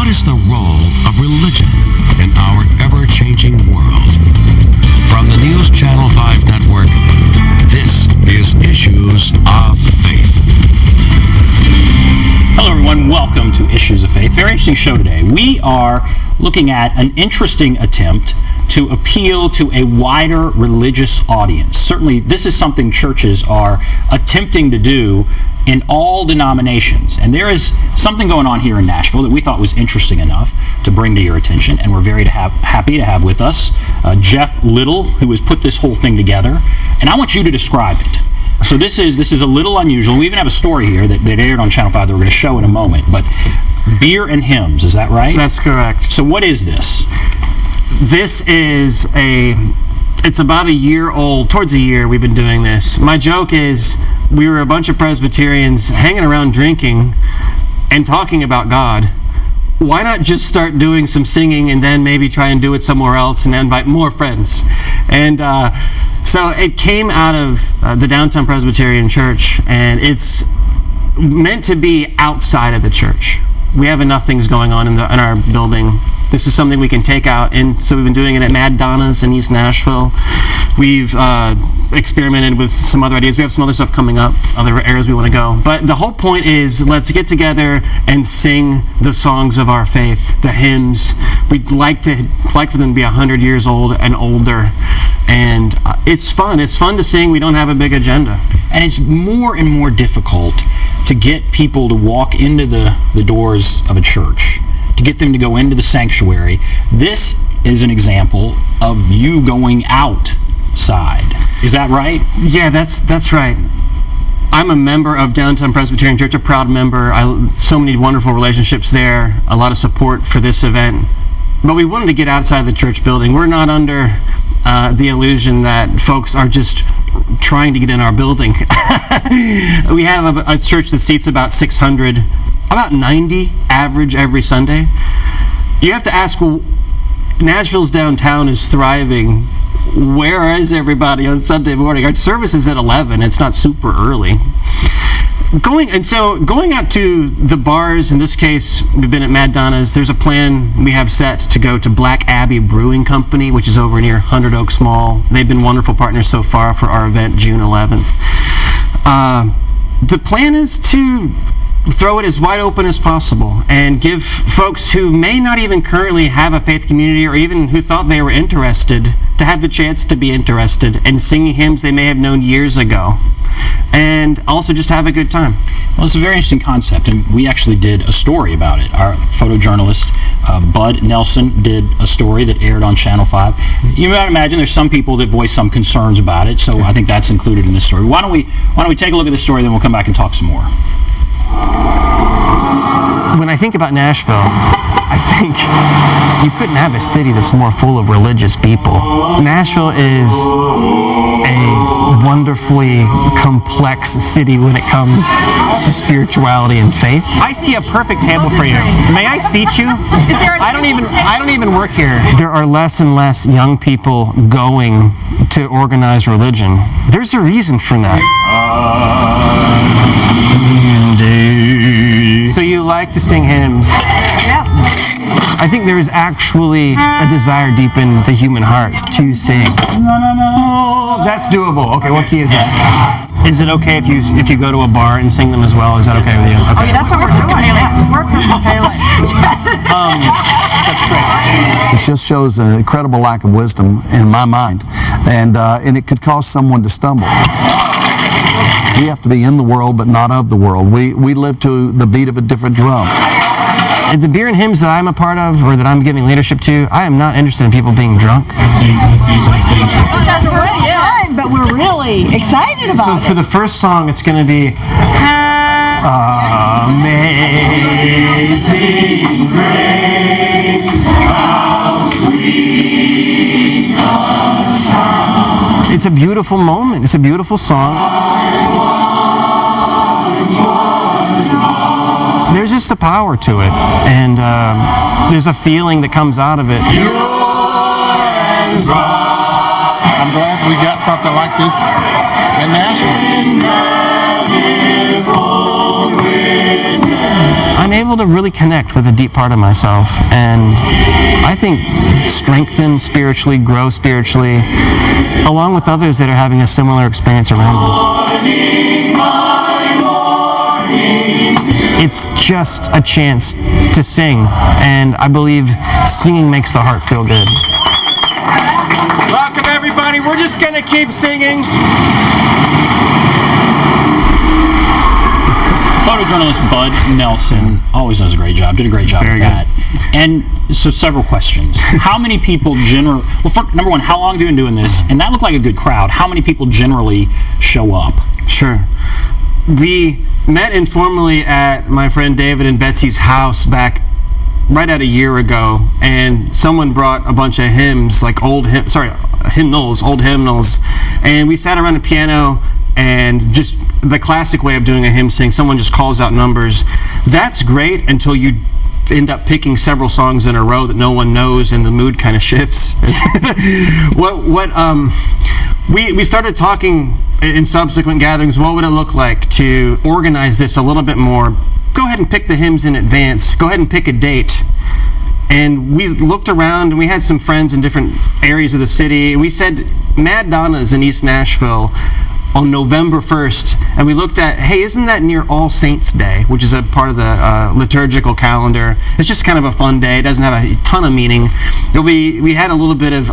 What is the role of religion in our ever-changing world? From the News Channel 5 network, this is Issues of Faith. Hello everyone, welcome to Issues of Faith. Very interesting show today. We are looking at an interesting attempt to appeal to a wider religious audience. Certainly, this is something churches are attempting to do in all denominations. And there is something going on here in Nashville that we thought was interesting enough to bring to your attention. And we're very happy to have with us Geoff Little, who has put this whole thing together. And I want you to describe it. So this is a little unusual. We even have a story here that aired on Channel 5 that we're going to show in a moment. But beer and hymns, is that right? That's correct. So what is this? This is it's about a year old, towards a year we've been doing this. My joke is we were a bunch of Presbyterians hanging around drinking and talking about God. Why not just start doing some singing and then maybe try and do it somewhere else and invite more friends? And so it came out of the Downtown Presbyterian Church, and it's meant to be outside of the church. We have enough things going on in our building. This is something we can take out, and so we've been doing it at Mad Donna's in East Nashville. We've experimented with some other ideas. We have some other stuff coming up, other areas we want to go. But the whole point is, let's get together and sing the songs of our faith, the hymns. We'd like for them to be 100 years old and older. And it's fun. It's fun to sing. We don't have a big agenda. And it's more and more difficult to get people to walk into the doors of a church, to get them to go into the sanctuary. This is an example of you going outside. Is that right? Yeah, that's right. I'm a member of Downtown Presbyterian Church, a proud member. So many wonderful relationships there, a lot of support for this event. But we wanted to get outside of the church building. We're not under the illusion that folks are just trying to get in our building. We have a church that seats about 600, about 90 average every Sunday. You have to ask, well, Nashville's downtown is thriving. Where is everybody on Sunday morning? Our service is at 11. It's not super early. Going out to the bars, in this case, we've been at Mad Donna's. There's a plan we have set to go to Black Abbey Brewing Company, which is over near 100 Oaks Mall. They've been wonderful partners so far for our event, June 11th. The plan is to throw it as wide open as possible and give folks who may not even currently have a faith community, or even who thought they were interested, to have the chance to be interested in singing hymns they may have known years ago, and also just have a good time. Well, it's a very interesting concept, and we actually did a story about it. Our photojournalist, Bud Nelson, did a story that aired on Channel 5. You might imagine there's some people that voice some concerns about it, so I think that's included in this story. Why don't we take a look at this story, then we'll come back and talk some more. When I think about Nashville, I think you couldn't have a city that's more full of religious people. Nashville is a wonderfully complex city when it comes to spirituality and faith. I see a perfect table for you. May I seat you? I don't even work here. There are less and less young people going to organized religion. There's a reason for that. So you like to sing hymns? Yeah. I think there is actually a desire deep in the human heart to sing. Oh, that's doable. Okay, what key is that? Is it okay if you go to a bar and sing them as well? Is that okay with you? Okay. Oh, yeah, that's what we're doing. We're Episcopalian. That's great. It just shows an incredible lack of wisdom in my mind, and it could cause someone to stumble. We have to be in the world, but not of the world. We live to the beat of a different drum. And the beer and hymns that I'm a part of, or that I'm giving leadership to, I am not interested in people being drunk. It's our first time, but we're really excited about So for the first song, it's going to be Amazing Grace, how sweet the sound. It's a beautiful moment. It's a beautiful song. There's just a power to it, and there's a feeling that comes out of it. I'm glad we got something like this in Nashville. I'm able to really connect with a deep part of myself, and I think strengthen spiritually, grow spiritually, along with others that are having a similar experience around me. It's just a chance to sing, and I believe singing makes the heart feel good. Welcome, everybody. We're just going to keep singing. Photojournalist Bud Nelson always does a great job. Did a great job with that. And so several questions. How many people generally, number one, how long have you been doing this? And that looked like a good crowd. How many people generally show up? Sure. We met informally at my friend David and Betsy's house back right at a year ago, and someone brought a bunch of hymns, like old hymnals, and we sat around the piano, and just the classic way of doing a hymn sing, someone just calls out numbers. That's great until you end up picking several songs in a row that no one knows, and the mood kind of shifts. We started talking in subsequent gatherings, what would it look like to organize this a little bit more? Go ahead and pick the hymns in advance. Go ahead and pick a date. And we looked around, and we had some friends in different areas of the city. We said, Mad Donna's in East Nashville on November 1st, and we looked at, hey, isn't that near All Saints Day, which is a part of the liturgical calendar? It's just kind of a fun day. It doesn't have a ton of meaning. We had a little bit of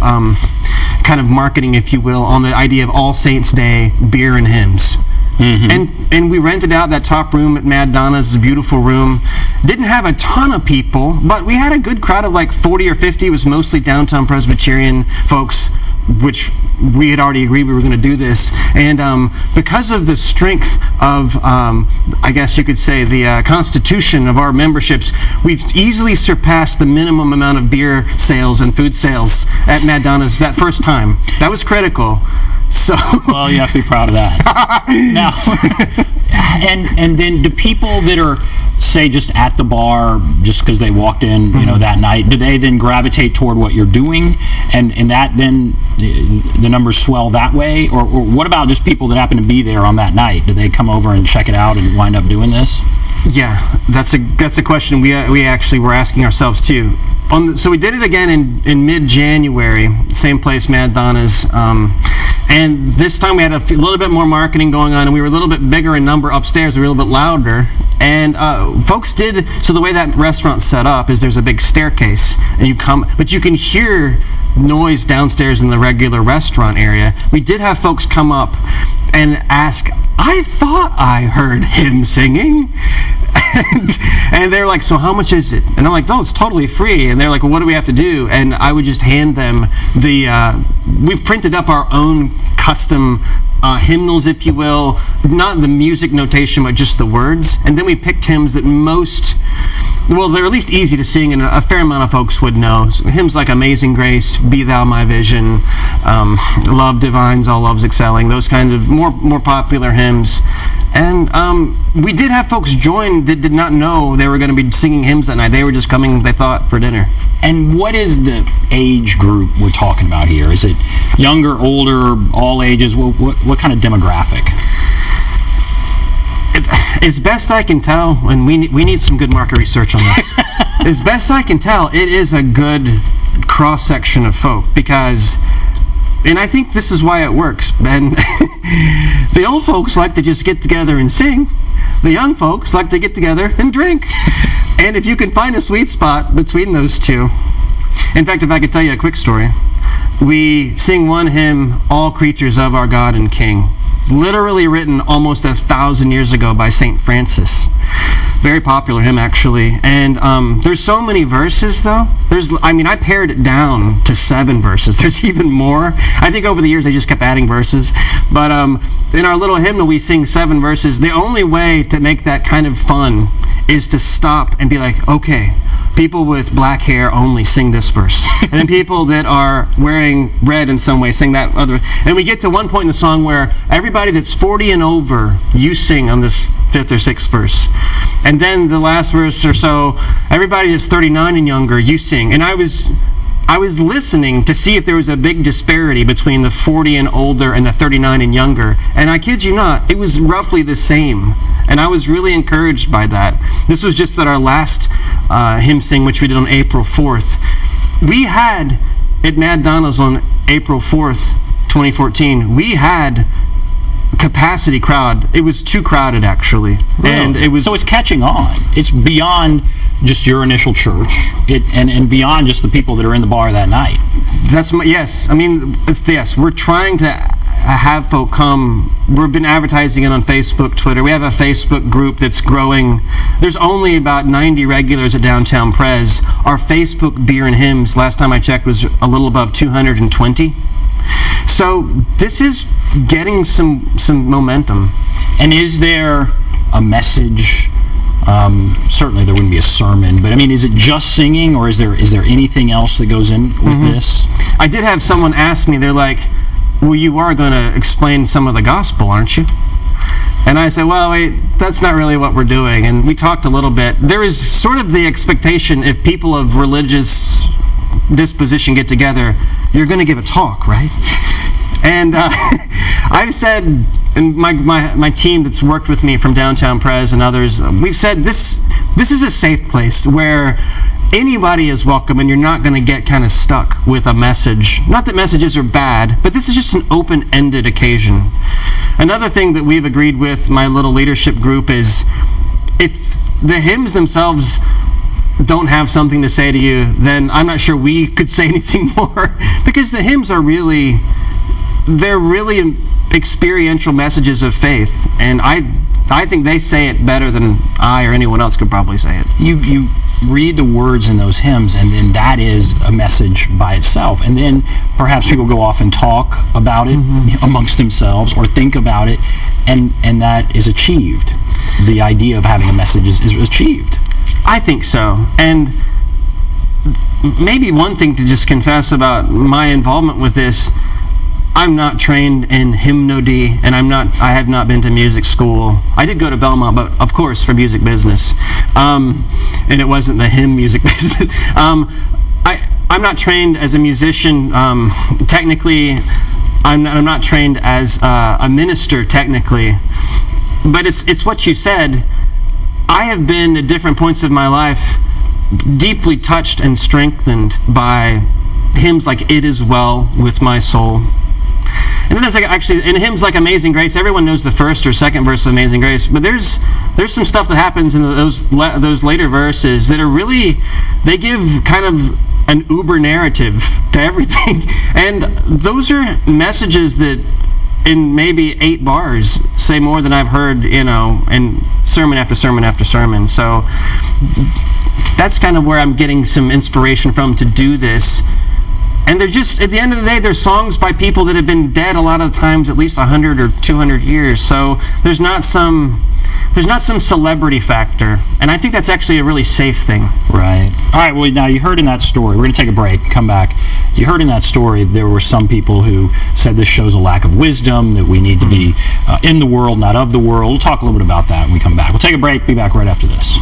kind of marketing, if you will, on the idea of All Saints Day beer and hymns. Mm-hmm. And we rented out that top room at Mad Donna's. It's a beautiful room. Didn't have a ton of people, but we had a good crowd of like 40 or 50. It was mostly downtown Presbyterian folks, which we had already agreed we were going to do this. And because of the strength of, I guess you could say, the constitution of our memberships, we easily surpassed the minimum amount of beer sales and food sales at Mad Donna's that first time. That was critical. So well, you have to be proud of that. Now, and then do people that are, say, just at the bar just because they walked in, that night, do they then gravitate toward what you're doing, and that then the numbers swell that way, or what about just people that happen to be there on that night? Do they come over and check it out and wind up doing this? Yeah, that's a question we actually were asking ourselves too. So we did it again in mid-January, same place, Mad Donna's, and this time we had a little bit more marketing going on, and we were a little bit bigger in number upstairs, a little bit louder, and folks did. So the way that restaurant's set up is there's a big staircase, and you come, but you can hear noise downstairs in the regular restaurant area. We did have folks come up and ask, I thought I heard him singing. And they're like, so how much is it? And I'm like, no, it's totally free. And they're like, well, what do we have to do? And I would just hand them we've printed up our own custom hymnals, if you will, not the music notation, but just the words. And then we picked hymns that they're at least easy to sing, and a fair amount of folks would know. So hymns like Amazing Grace, Be Thou My Vision, Love Divines, All Loves Excelling, those kinds of more popular hymns. And we did have folks join that did not know they were going to be singing hymns that night. They were just coming, they thought, for dinner. And what is the age group we're talking about here? Is it younger, older, all ages? What kind of demographic? As best I can tell, and we need some good market research on this. As best I can tell, it is a good cross-section of folk, because, and I think this is why it works, Ben. The old folks like to just get together and sing. The young folks like to get together and drink. And if you can find a sweet spot between those two. In fact, if I could tell you a quick story. We sing one hymn, All Creatures of Our God and King. Literally written almost 1,000 years ago by St. Francis. Very popular hymn, actually. And there's so many verses, though. I pared it down to 7 verses. There's even more. I think over the years they just kept adding verses. But in our little hymnal, we sing 7 verses. The only way to make that kind of fun is to stop and be like, okay, people with black hair only sing this verse. And then people that are wearing red in some way sing that other. And we get to one point in the song where everybody that's 40 and over, you sing on this 5th or 6th verse. And then the last verse or so, everybody that's 39 and younger, you sing. And I was listening to see if there was a big disparity between the 40 and older and the 39 and younger. And I kid you not, it was roughly the same. And I was really encouraged by that. This was just at our last hymn sing, which we did on April 4th. We had, at Mad Donna's on April 4th, 2014, we had capacity crowd. It was too crowded, actually. Really? And it was... So it's catching on. It's beyond just your initial church, and beyond just the people that are in the bar that night. Yes. I mean, yes. We're trying to have folk come. We've been advertising it on Facebook, Twitter. We have a Facebook group that's growing. There's only about 90 regulars at Downtown Pres. Our Facebook beer and hymns, last time I checked, was a little above 220. So this is getting some momentum. And is there a message? Certainly there wouldn't be a sermon, but I mean, is it just singing, or is there anything else that goes in with this? I did have someone ask me, they're like, well, you are going to explain some of the gospel, aren't you? And I said, well, wait, that's not really what we're doing. And we talked a little bit. There is sort of the expectation, if people of religious disposition get together, you're going to give a talk, right? And I've said, and my team that's worked with me from Downtown Pres and others, we've said this is a safe place where anybody is welcome, and you're not going to get kind of stuck with a message. Not that messages are bad, but this is just an open-ended occasion. Another thing that we've agreed with my little leadership group is, if the hymns themselves don't have something to say to you, then I'm not sure we could say anything more, because the hymns are really experiential messages of faith, and I think they say it better than I or anyone else could probably say it. You read the words in those hymns, and then that is a message by itself. And then perhaps people go off and talk about it amongst themselves, or think about it, and that is achieved. The idea of having a message is achieved. I think so. And maybe one thing to just confess about my involvement with this, I'm not trained in hymnody, and I have not been to music school. I did go to Belmont, but of course for music business, and it wasn't the hymn music business. I'm not trained as a musician technically. I'm not trained as a minister technically, but it's what you said. I have been at different points of my life deeply touched and strengthened by hymns like "It Is Well with My Soul." And then there's actually in hymns like "Amazing Grace," everyone knows the first or second verse of "Amazing Grace," but there's some stuff that happens in those later verses that are really, they give kind of an uber narrative to everything. And those are messages that in maybe 8 bars say more than I've heard, in sermon after sermon after sermon. So that's kind of where I'm getting some inspiration from to do this. And they're just, at the end of the day, they're songs by people that have been dead a lot of the times at least 100 or 200 years. So there's not some celebrity factor. And I think that's actually a really safe thing. Right. All right, well, now you heard in that story, we're going to take a break, come back. You heard in that story there were some people who said this shows a lack of wisdom, that we need to be in the world, not of the world. We'll talk a little bit about that when we come back. We'll take a break, be back right after this.